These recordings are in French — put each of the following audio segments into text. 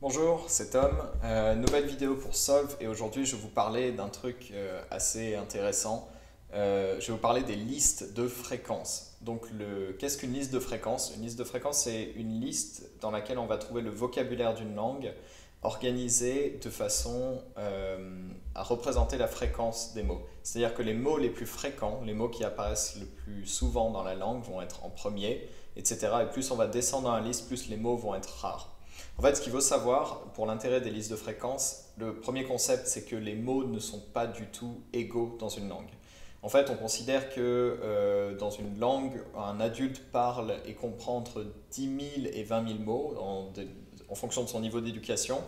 Bonjour, c'est Tom. Nouvelle vidéo pour Solve et aujourd'hui je vais vous parler d'un truc assez intéressant. Je vais vous parler des listes de fréquences. Donc qu'est-ce qu'une liste de fréquences? Une liste de fréquences, c'est une liste dans laquelle on va trouver le vocabulaire d'une langue organisé de façon à représenter la fréquence des mots. C'est-à-dire que les mots les plus fréquents, les mots qui apparaissent le plus souvent dans la langue vont être en premier, etc. Et plus on va descendre dans la liste, plus les mots vont être rares. En fait, ce qu'il faut savoir pour l'intérêt des listes de fréquences, le premier concept, c'est que les mots ne sont pas du tout égaux dans une langue. En fait, on considère que dans une langue, un adulte parle et comprend entre 10 000 et 20 000 mots en fonction de son niveau d'éducation.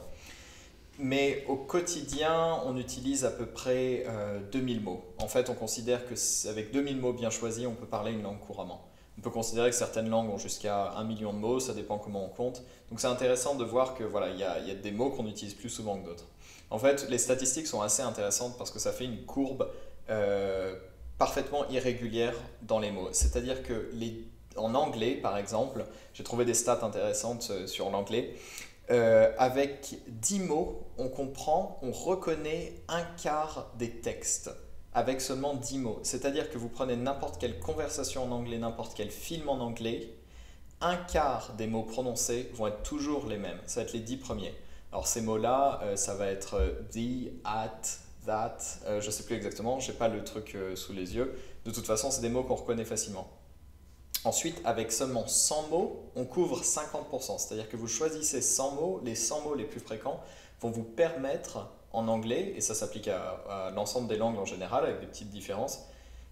Mais au quotidien, on utilise à peu près 2000 mots. En fait, on considère qu'avec 2000 mots bien choisis, on peut parler une langue couramment. On peut considérer que certaines langues ont jusqu'à 1 million de mots, ça dépend comment on compte. Donc c'est intéressant de voir que voilà, il y a des mots qu'on utilise plus souvent que d'autres. En fait, les statistiques sont assez intéressantes parce que ça fait une courbe parfaitement irrégulière dans les mots. C'est-à-dire que en anglais, par exemple, j'ai trouvé des stats intéressantes sur l'anglais. Avec 10 mots, on comprend, on reconnaît un quart des textes avec seulement 10 mots. C'est-à-dire que vous prenez n'importe quelle conversation en anglais, n'importe quel film en anglais, un quart des mots prononcés vont être toujours les mêmes. Ça va être les 10 premiers. Alors ces mots-là, ça va être the, at, that, je ne sais plus exactement, je n'ai pas le truc sous les yeux. De toute façon, c'est des mots qu'on reconnaît facilement. Ensuite, avec seulement 100 mots, on couvre 50%. C'est-à-dire que vous choisissez 100 mots, les 100 mots les plus fréquents vont vous permettre, en anglais, et ça s'applique à l'ensemble des langues en général, avec des petites différences,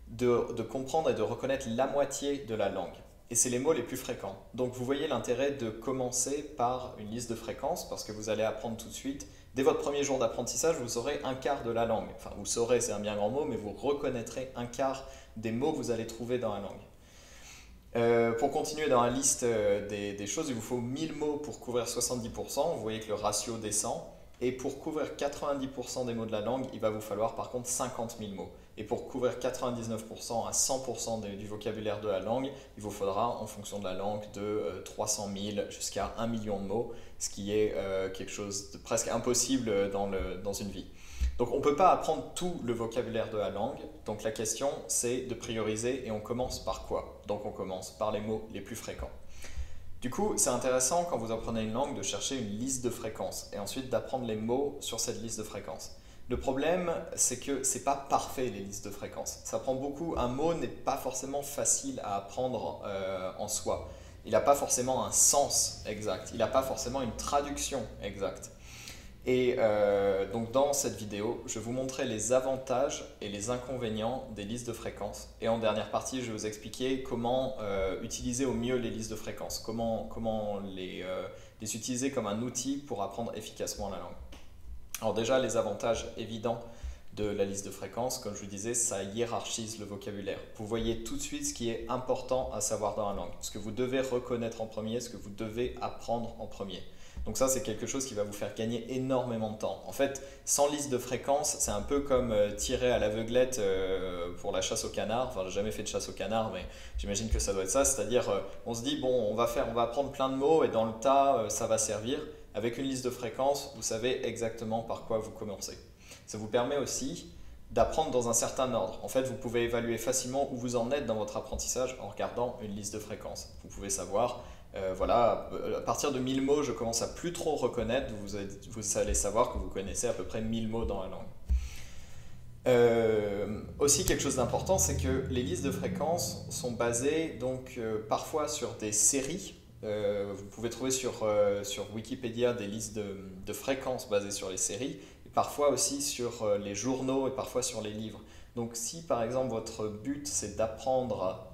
de comprendre et de reconnaître la moitié de la langue. Et c'est les mots les plus fréquents. Donc vous voyez l'intérêt de commencer par une liste de fréquences, parce que vous allez apprendre tout de suite. Dès votre premier jour d'apprentissage, vous saurez un quart de la langue. Enfin, vous saurez, c'est un bien grand mot, mais vous reconnaîtrez un quart des mots que vous allez trouver dans la langue. Pour continuer dans la liste des choses, il vous faut 1000 mots pour couvrir 70%. Vous voyez que le ratio descend. Et pour couvrir 90% des mots de la langue, il va vous falloir par contre 50 000 mots. Et pour couvrir 99% à 100% du vocabulaire de la langue, il vous faudra, en fonction de la langue, de 300 000 jusqu'à 1 million de mots, ce qui est quelque chose de presque impossible dans une vie. Donc on ne peut pas apprendre tout le vocabulaire de la langue, donc la question c'est de prioriser et on commence par quoi? Donc on commence par les mots les plus fréquents. Du coup, c'est intéressant quand vous apprenez une langue de chercher une liste de fréquences et ensuite d'apprendre les mots sur cette liste de fréquences. Le problème, c'est que c'est pas parfait les listes de fréquences. Ça prend beaucoup. Un mot n'est pas forcément facile à apprendre en soi. Il n'a pas forcément un sens exact. Il n'a pas forcément une traduction exacte. Et donc dans cette vidéo, je vais vous montrer les avantages et les inconvénients des listes de fréquences. Et en dernière partie, je vais vous expliquer comment utiliser au mieux les listes de fréquences, comment les utiliser comme un outil pour apprendre efficacement la langue. Alors déjà, les avantages évidents de la liste de fréquences, comme je vous disais, ça hiérarchise le vocabulaire. Vous voyez tout de suite ce qui est important à savoir dans la langue, ce que vous devez reconnaître en premier, ce que vous devez apprendre en premier. Donc ça, c'est quelque chose qui va vous faire gagner énormément de temps. En fait, sans liste de fréquences, c'est un peu comme tirer à l'aveuglette pour la chasse au canard. Enfin, j'ai jamais fait de chasse au canard, mais j'imagine que ça doit être ça. C'est-à-dire, on se dit, bon, on va apprendre plein de mots et dans le tas, ça va servir. Avec une liste de fréquences, vous savez exactement par quoi vous commencez. Ça vous permet aussi d'apprendre dans un certain ordre. En fait, vous pouvez évaluer facilement où vous en êtes dans votre apprentissage en regardant une liste de fréquences. Vous pouvez savoir, voilà, à partir de 1000 mots, je commence à plus trop reconnaître. Vous allez savoir que vous connaissez à peu près 1000 mots dans la langue. Aussi quelque chose d'important, c'est que les listes de fréquences sont basées donc parfois sur des séries. Vous pouvez trouver sur Wikipédia des listes de fréquences basées sur les séries, et parfois aussi sur les journaux et parfois sur les livres. Donc si par exemple votre but c'est d'apprendre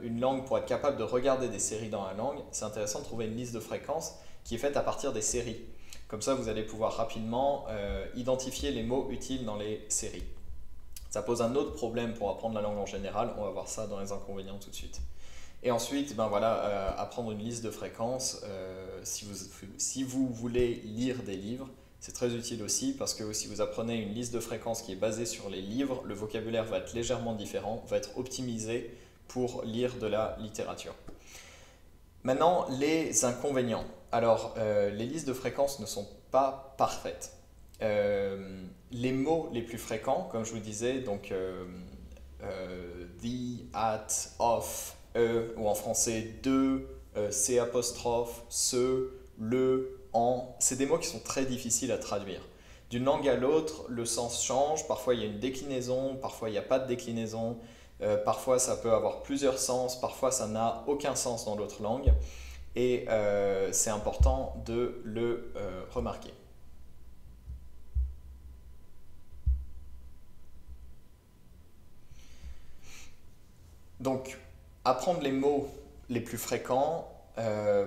une langue pour être capable de regarder des séries dans la langue, c'est intéressant de trouver une liste de fréquences qui est faite à partir des séries. Comme ça vous allez pouvoir rapidement identifier les mots utiles dans les séries. Ça pose un autre problème pour apprendre la langue en général, on va voir ça dans les inconvénients tout de suite. Et ensuite, ben voilà, apprendre une liste de fréquences, si vous voulez lire des livres, c'est très utile aussi parce que si vous apprenez une liste de fréquences qui est basée sur les livres, le vocabulaire va être légèrement différent, va être optimisé pour lire de la littérature. Maintenant, les inconvénients. Alors, les listes de fréquences ne sont pas parfaites. Les mots les plus fréquents, comme je vous disais, donc the, at, of, ou en français de, c apostrophe, ce, le, en, c'est des mots qui sont très difficiles à traduire. D'une langue à l'autre, le sens change, parfois il y a une déclinaison, parfois il n'y a pas de déclinaison, parfois ça peut avoir plusieurs sens, parfois ça n'a aucun sens dans l'autre langue, et c'est important de le remarquer. Donc, apprendre les mots les plus fréquents,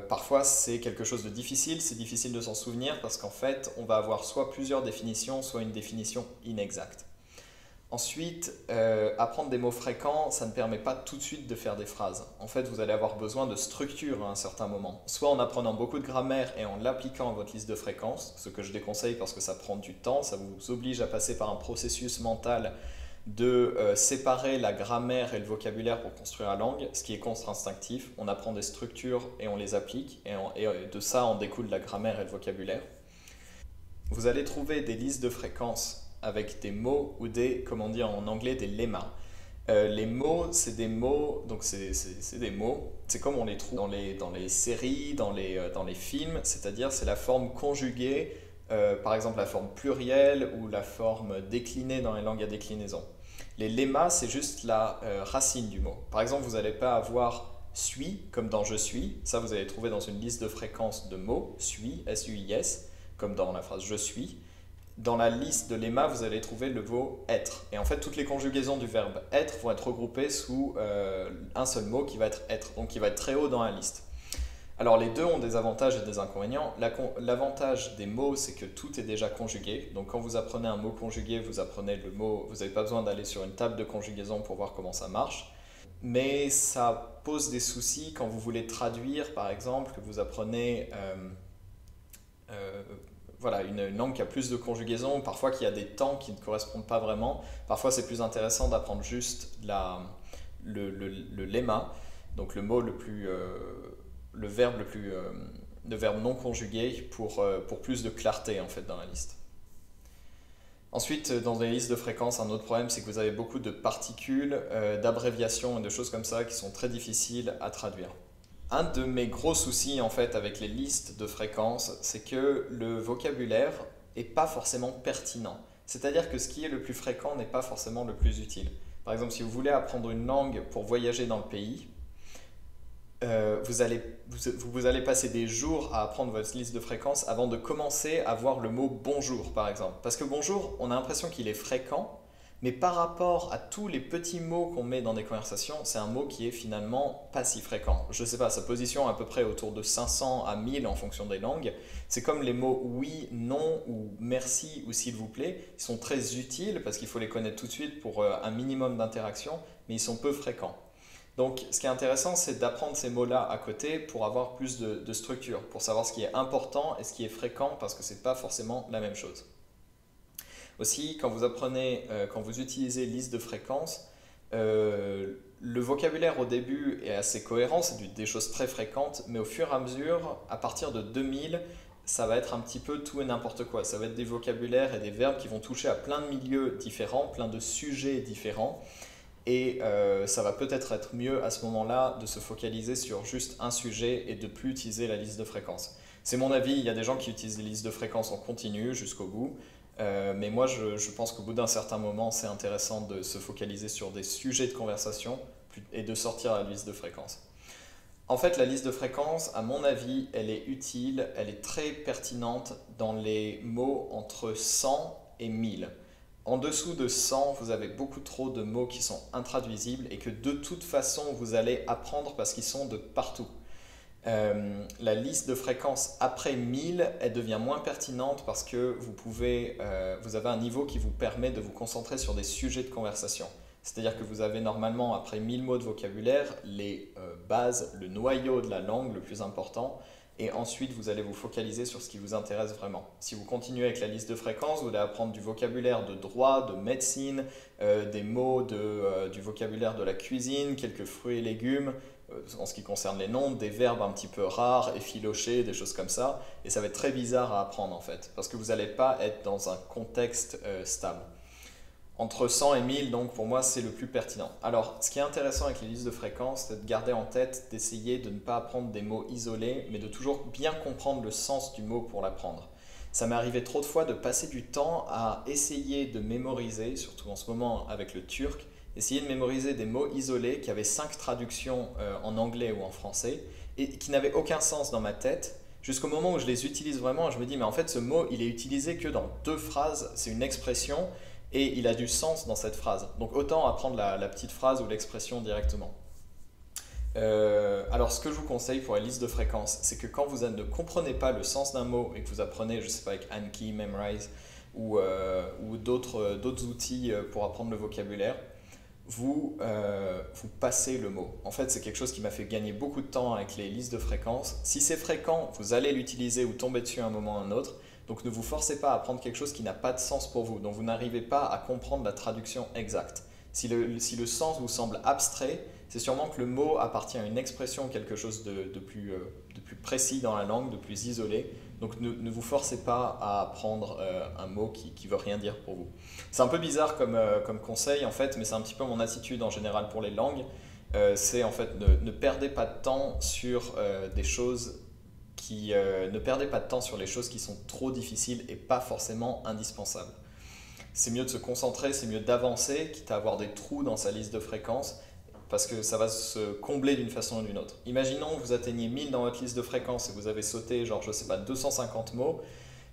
parfois c'est quelque chose de difficile, c'est difficile de s'en souvenir parce qu'en fait, on va avoir soit plusieurs définitions, soit une définition inexacte. Ensuite, apprendre des mots fréquents, ça ne permet pas tout de suite de faire des phrases. En fait, vous allez avoir besoin de structure à un certain moment, soit en apprenant beaucoup de grammaire et en l'appliquant à votre liste de fréquences, ce que je déconseille parce que ça prend du temps, ça vous oblige à passer par un processus mental de séparer la grammaire et le vocabulaire pour construire la langue, ce qui est contre-instinctif. On apprend des structures et on les applique, et de ça en découle la grammaire et le vocabulaire. Vous allez trouver des listes de fréquences avec des mots ou des, comme on dit en anglais, des lemmas. Les mots, c'est des mots, donc c'est des mots, c'est comme on les trouve dans les séries, dans les films, c'est-à-dire c'est la forme conjuguée, par exemple la forme plurielle ou la forme déclinée dans les langues à déclinaison. Les lemmas, c'est juste la racine du mot. Par exemple, vous n'allez pas avoir suis comme dans je suis, ça vous allez trouver dans une liste de fréquences de mots, suis, S-U-I-S, comme dans la phrase je suis. Dans la liste de lemmas, vous allez trouver le mot être. Et en fait, toutes les conjugaisons du verbe être vont être regroupées sous un seul mot qui va être être, donc qui va être très haut dans la liste. Alors les deux ont des avantages et des inconvénients. L'avantage des mots, c'est que tout est déjà conjugué. Donc quand vous apprenez un mot conjugué, vous apprenez le mot, vous n'avez pas besoin d'aller sur une table de conjugaison pour voir comment ça marche. Mais ça pose des soucis quand vous voulez traduire, par exemple, que vous apprenez voilà, une langue qui a plus de conjugaison, parfois qu'il y a des temps qui ne correspondent pas vraiment. Parfois c'est plus intéressant d'apprendre juste le lemma, donc le mot le verbe le verbe non conjugué pour plus de clarté en fait dans la liste. Ensuite, dans les listes de fréquences, un autre problème, c'est que vous avez beaucoup de particules, d'abréviations et de choses comme ça qui sont très difficiles à traduire. Un de mes gros soucis en fait avec les listes de fréquences, c'est que le vocabulaire n'est pas forcément pertinent. C'est-à-dire que ce qui est le plus fréquent n'est pas forcément le plus utile. Par exemple, si vous voulez apprendre une langue pour voyager dans le pays, vous allez passer des jours à apprendre votre liste de fréquences avant de commencer à voir le mot bonjour par exemple. Parce que bonjour, on a l'impression qu'il est fréquent, mais par rapport à tous les petits mots qu'on met dans des conversations, c'est un mot qui est finalement pas si fréquent. Je sais pas, sa position est à peu près autour de 500 à 1000 en fonction des langues. C'est comme les mots oui, non ou merci ou s'il vous plaît. Ils sont très utiles parce qu'il faut les connaître tout de suite pour un minimum d'interaction, mais ils sont peu fréquents. Donc, ce qui est intéressant, c'est d'apprendre ces mots-là à côté pour avoir plus de structure, pour savoir ce qui est important et ce qui est fréquent, parce que ce n'est pas forcément la même chose. Aussi, quand vous utilisez liste de fréquences, le vocabulaire au début est assez cohérent, c'est des choses très fréquentes, mais au fur et à mesure, à partir de 2000, ça va être un petit peu tout et n'importe quoi. Ça va être des vocabulaires et des verbes qui vont toucher à plein de milieux différents, plein de sujets différents. Et ça va peut-être être mieux à ce moment-là de se focaliser sur juste un sujet et de plus utiliser la liste de fréquences. C'est mon avis, il y a des gens qui utilisent les listes de fréquences en continu jusqu'au bout, mais moi je pense qu'au bout d'un certain moment, c'est intéressant de se focaliser sur des sujets de conversation et de sortir la liste de fréquences. En fait, la liste de fréquences, à mon avis, elle est utile, elle est très pertinente dans les mots entre 100 et 1000. En dessous de 100, vous avez beaucoup trop de mots qui sont intraduisibles et que de toute façon, vous allez apprendre parce qu'ils sont de partout. La liste de fréquences après 1000, elle devient moins pertinente parce que vous avez un niveau qui vous permet de vous concentrer sur des sujets de conversation. C'est-à-dire que vous avez normalement, après 1000 mots de vocabulaire, les bases, le noyau de la langue le plus important. Et ensuite, vous allez vous focaliser sur ce qui vous intéresse vraiment. Si vous continuez avec la liste de fréquences, vous allez apprendre du vocabulaire de droit, de médecine, des mots du vocabulaire de la cuisine, quelques fruits et légumes, en ce qui concerne les noms, des verbes un petit peu rares, effilochés, des choses comme ça, et ça va être très bizarre à apprendre en fait, parce que vous n'allez pas être dans un contexte stable. Entre 100 et 1000, donc pour moi, c'est le plus pertinent. Alors, ce qui est intéressant avec les listes de fréquences, c'est de garder en tête, d'essayer de ne pas apprendre des mots isolés, mais de toujours bien comprendre le sens du mot pour l'apprendre. Ça m'est arrivé trop de fois de passer du temps à essayer de mémoriser, surtout en ce moment avec le turc, essayer de mémoriser des mots isolés qui avaient 5 traductions en anglais ou en français et qui n'avaient aucun sens dans ma tête, jusqu'au moment où je les utilise vraiment et je me dis mais en fait ce mot il est utilisé que dans 2 phrases, c'est une expression et il a du sens dans cette phrase. Donc autant apprendre la petite phrase ou l'expression directement. Alors ce que je vous conseille pour la liste de fréquences, c'est que quand vous ne comprenez pas le sens d'un mot et que vous apprenez, je ne sais pas, avec Anki, Memrise ou d'autres outils pour apprendre le vocabulaire, vous passez le mot. En fait, c'est quelque chose qui m'a fait gagner beaucoup de temps avec les listes de fréquences. Si c'est fréquent, vous allez l'utiliser ou tomber dessus à un moment ou à un autre. Donc ne vous forcez pas à apprendre quelque chose qui n'a pas de sens pour vous, dont vous n'arrivez pas à comprendre la traduction exacte. Si le sens vous semble abstrait, c'est sûrement que le mot appartient à une expression, quelque chose de plus précis dans la langue, de plus isolé. Donc ne vous forcez pas à apprendre un mot qui ne veut rien dire pour vous. C'est un peu bizarre comme conseil en fait, mais c'est un petit peu mon attitude en général pour les langues. C'est en fait ne perdez pas de temps sur des choses ne perdez pas de temps sur les choses qui sont trop difficiles et pas forcément indispensables. C'est mieux de se concentrer, c'est mieux d'avancer, quitte à avoir des trous dans sa liste de fréquences, parce que ça va se combler d'une façon ou d'une autre. Imaginons que vous atteignez 1000 dans votre liste de fréquences et vous avez sauté, genre, je sais pas, 250 mots,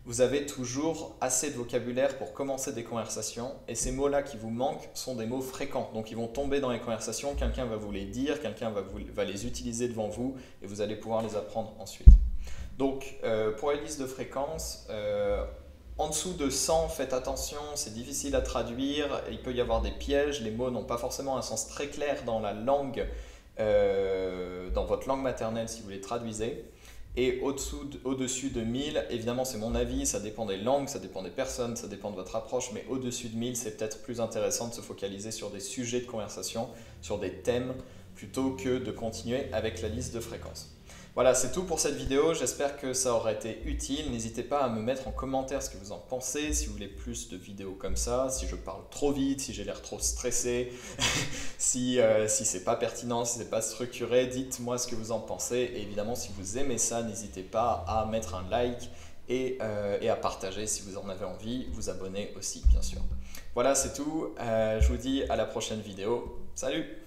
vous avez toujours assez de vocabulaire pour commencer des conversations, et ces mots-là qui vous manquent sont des mots fréquents, donc ils vont tomber dans les conversations, quelqu'un va vous les dire, quelqu'un va les utiliser devant vous, et vous allez pouvoir les apprendre ensuite. Donc, pour les listes de fréquences, en dessous de 100, faites attention, c'est difficile à traduire, il peut y avoir des pièges, les mots n'ont pas forcément un sens très clair dans la langue, dans votre langue maternelle si vous les traduisez. Et au-dessus de 1000, évidemment c'est mon avis, ça dépend des langues, ça dépend des personnes, ça dépend de votre approche, mais au-dessus de 1000, c'est peut-être plus intéressant de se focaliser sur des sujets de conversation, sur des thèmes, plutôt que de continuer avec la liste de fréquences. Voilà, c'est tout pour cette vidéo, j'espère que ça aura été utile. N'hésitez pas à me mettre en commentaire ce que vous en pensez, si vous voulez plus de vidéos comme ça, si je parle trop vite, si j'ai l'air trop stressé, si c'est pas pertinent, si c'est pas structuré, dites-moi ce que vous en pensez. Et évidemment, si vous aimez ça, n'hésitez pas à mettre un like et à partager si vous en avez envie, vous abonner aussi bien sûr. Voilà, c'est tout, je vous dis à la prochaine vidéo, salut!